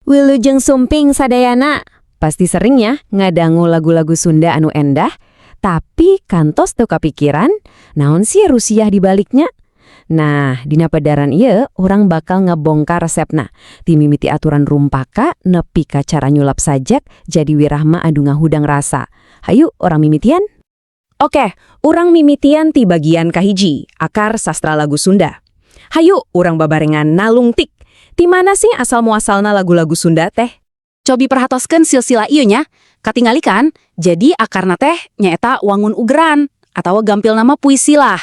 Wilujeng sumping sadayana. Pasti sering ya ngadangu lagu-lagu Sunda anu endah, tapi kantos teu kapikiran naon sih Rusiah dibaliknya. Nah, dina pedaran ieu orang bakal ngebongkar resepna. Timimiti aturan rumpaka nepi ka cara nyulap sajak jadi wirahma adu ngahudang rasa. Hayu orang mimitian. Oke, orang mimitian ti bagian kahiji, akar sastra lagu Sunda. Hayu orang babarengan nalungtik. Ti mana sih asal muasalna lagu-lagu Sunda teh? Cobi perhatoskeun silsilah ieu nya. Katinggalikan, jadi akarna teh nyaeta wangun ugeran atau gampil nama puisi lah.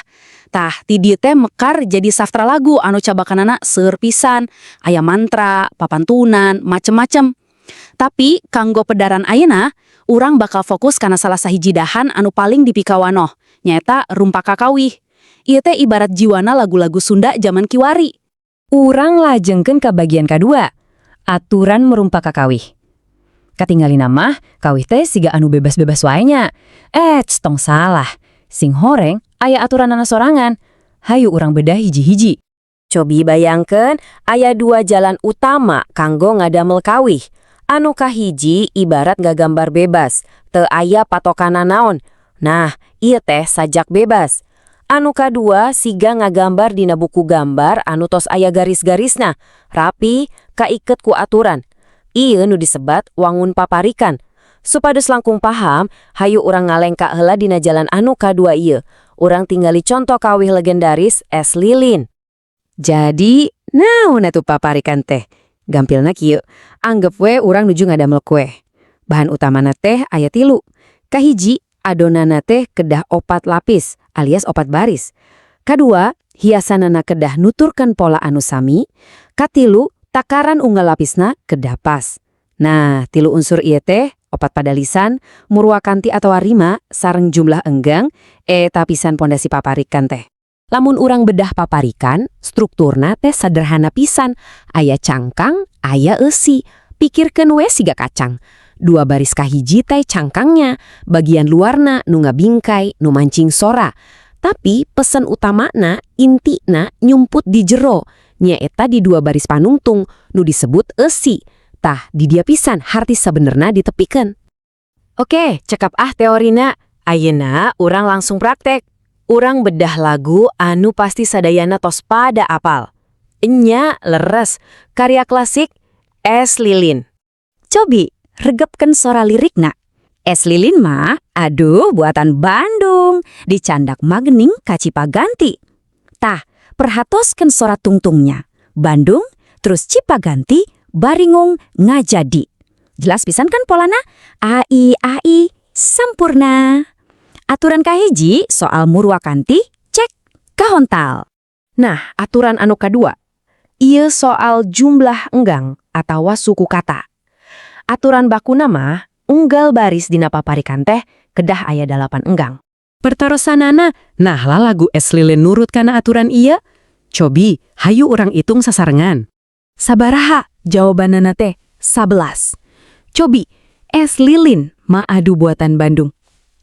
Tah, ti dieu teh mekar jadi sastra lagu anu cabakanana seur pisan, aya mantra, papantunan, macem-macem. Tapi kanggo pedaran ayeuna, urang bakal fokus kana salah sahiji dahan anu paling dipikawanoh, nyaeta rumpaka kawih. Ieu teh ibarat jiwana lagu-lagu Sunda zaman kiwari. Urang lajengkeun ka bagian kadua, aturan merumpaka kawih. Katinggali nama, kawih teh siga anu bebas-bebas wae nya. Tong salah. Sing horeng aya aturanana sorangan. Hayu urang bedah hiji-hiji. Cobi bayangkeun aya dua jalan utama kanggo ngadamel kawih. Anu kahiji ibarat gagambar bebas, teu aya patokana naon. Nah, ieu teh sajak bebas. Anu kadua siga ngagambar dina buku gambar anu tos aya garis-garisna, rapi, kaiket ku aturan. Ieu nu disebat wangun paparikan. Supados langkung paham, hayu urang ngalengka heula dina jalan anu kadua ieu. Urang tinggali contoh kawih legendaris es lilin. Jadi, naon atuh paparikan teh? Gampilna kieu, anggap we urang nuju ngadamel kue. Bahan utamana teh aya 3. Kahiji, adonana teh kedah 4 lapis alias 4 baris. Kadua, hiasanana kedah nuturkeun pola anu sami. Katilu, takaran unggal lapisna kedah pas. Nah, 3 unsur ieu teh 4 padalisan, murwakanti atau rima, sareng jumlah enggang, tapisan pondasi paparikan teh. Lamun urang bedah paparikan, strukturna teh sederhana pisan. Aya cangkang, aya eusi. Pikirkeun we siga kacang. 2 baris kahiji teh cangkangnya, bagian luarna nu ngabingkai, nu mancing sora. Tapi pesen utamana, intina nyumput di jero. Nyaeta di 2 baris panungtung, nu disebut eusi. Tah, di dia pisan harti sabenerna ditepikeun. Oke, cekap teorina. Ayeuna urang langsung praktek. Urang bedah lagu anu pasti sadayana tos pada apal. Enya leres, karya klasik Es Lilin. Cobi regepkeun sora lirikna. Es Lilin mah, aduh buatan Bandung, dicandak magening ka Cipaganti. Tah, perhatoskeun sora tungtungnya. Bandung, terus Cipaganti, Baringung ngajadi. Jelas pisan kan polana? Ai, sampurna. Aturan kahiji soal murwakanti, cek, kahontal. Nah, aturan anu kadua, ieu soal jumlah enggang atawa suku kata. Aturan bakuna mah, unggal baris dina paparikan teh kedah aya 8 enggang. Pertarosanana, nah lah lagu Es Lilin nurut kana aturan ieu. Cobi, hayu urang itung sasarengan. Sabaraha jawabanana teh 11. Cobi, Es Lilin mah adu buatan Bandung.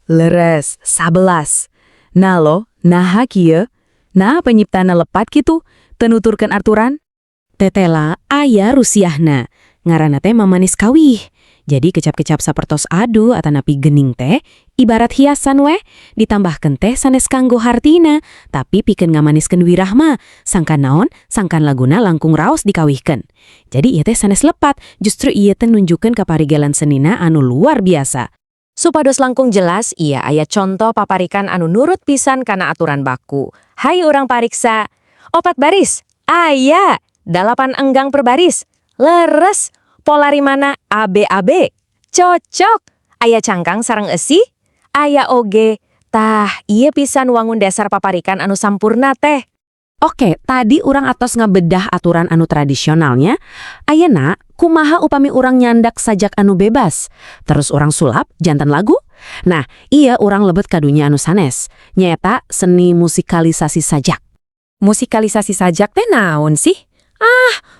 Leres, 11. Nah lo, naha kieu, nah penyiptana lepat kitu, tenuturkeun aturan. Tetela aya Rusiahna, ngaranna teh mamanis kawih. Jadi kecap-kecap sapertos adu atanapi gening teh, ibarat hiasan weh, ditambahkeun teh sanes kanggo hartina, tapi pikeun ngamaniskeun wirahma, sangkan naon, sangkan laguna langkung raos dikawihkeun. Jadi ieu teh sanes lepat, justru ieu teh nunjukeun kaparigelan senina anu luar biasa. Supados langkung jelas, iya aya contoh paparikan anu nurut pisan kana aturan baku. Hai urang pariksa. 4 baris. Aya, 8 enggang per baris. Leres. Polari mana AB. Cocok. Aya cangkang sareng eusi. Aya oge. Tah, ieu pisan wangun dasar paparikan anu sampurna teh. Oke, tadi urang atos ngabedah aturan anu tradisionalnya. Ayeuna, kumaha upami urang nyandak sajak anu bebas. Terus urang sulap jantan lagu. Nah, iya urang lebet kadunya anu sanes. Nyaeta seni musikalisasi sajak. Musikalisasi sajak teh naon sih?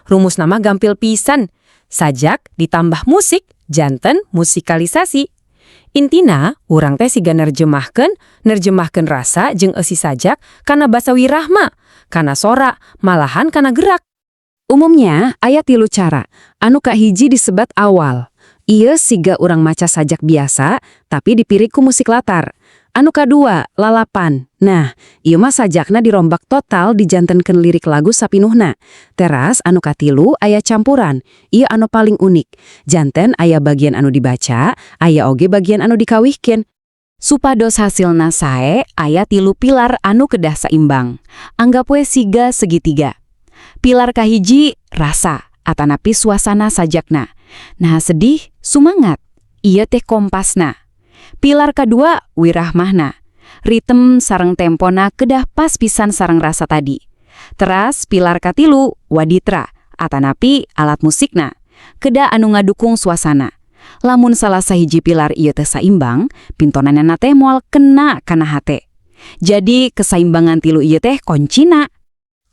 Rumus nama gampil pisan. Sajak ditambah musik, janten musikalisasi. Intina, urang teh siga nerjemahkeun rasa jeung eusi sajak kana basa wirahma, kana sora, malahan kana gerak. Umumnya, aya 3 cara. Anu kahiji disebat awal. Ieu siga urang maca sajak biasa, tapi dipirik ku musik latar. Anu kadua, lalapan. Nah, ieu mah sajakna dirombak total dijantenkeun lirik lagu sapinuhna. Teras anu katilu aya campuran. Ieu anu paling unik. Janten aya bagian anu dibaca, aya oge bagian anu dikawihkeun. Supados hasilna sae, aya 3 pilar anu kedah saimbang. Anggap we siga segitiga. Pilar kahiji, rasa, atanapi suasana sajakna. Nah sedih, sumangat. Ieu teh kompasna. Pilar kedua, wirahmahna. Ritem sareng tempona kedah pas pisan sareng rasa tadi. Teras pilar katilu, waditra, atanapi alat musikna. Kedah anu ngadukung suasana. Lamun salah sahiji pilar ieu teu saimbang, pintonanana teh moal kena kana hate. Jadi kesaimbangan 3 ieu teh kuncina.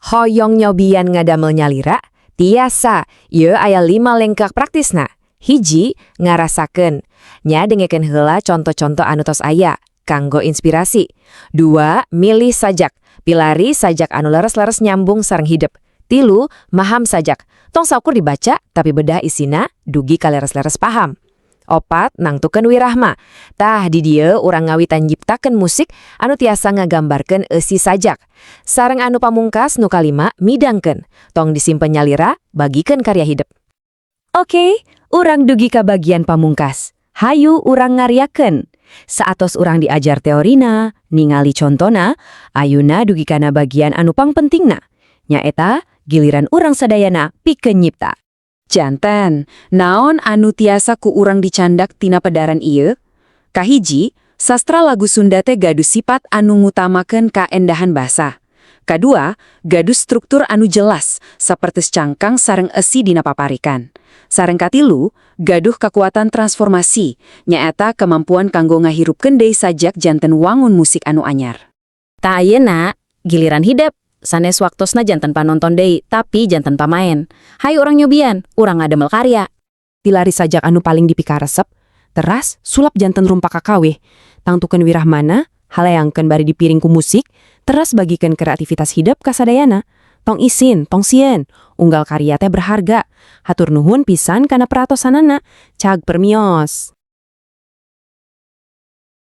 Hoyong nyobian ngadamel nyalira, tiasa, ieu aya 5 lengkak praktisna. Hiji, ngarasakeun. Nya dengekeun heula contoh-contoh anu tos aya, kanggo inspirasi. 2, milih sajak. Pilari sajak anu leres-leres nyambung sareng hidup. 3, maham sajak. Tong saukur dibaca, tapi bedah isina, dugi kaleres-leres paham. 4, nangtukeun wirahma. Tah di dieu urang ngawitan nyiptakeun musik anu tiasa ngagambarkeun eusi sajak. Sareng anu pamungkas nu kalima midangkeun. Tong disimpen nyalira, bagikeun karya hidup. Oke, urang dugi ka bagian pamungkas. Hayu urang ngariakeun. Saatos urang diajar teorina, ningali contona, ayuna dugi kana bagian anu pangpentingna. Nyaeta, giliran urang sadayana pikeun nyipta. Janten, naon anu tiasa ku urang dicandak tina pedaran ieu? Kahiji, sastra lagu Sunda teh gaduh sifat anu ngutamakeun kaendahan basa. Kadua, gaduh struktur anu jelas, sapertos cangkang sareng esi dina paparikan. Sareng katilu, gaduh kekuatan transformasi, nyaeta kemampuan kanggo ngahirupkeun deui sajak janten wangun musik anu anyar. Ta ayeuna, giliran hidup. Sanes waktosna janten panonton deui, tapi janten pamaen. Hai urang nyobian, urang ngadamel karya. Pilari sajak anu paling dipikaresep, teras sulap janten rumpak kakawih. Tangtukeun wirahmana, haleangkeun bari dipiring ku musik, teras bagikeun kreativitas hidup kasadayana. Tong isin, tong sieun, unggal karya teh berharga. Hatur nuhun pisan kana peratosanana, cag permios.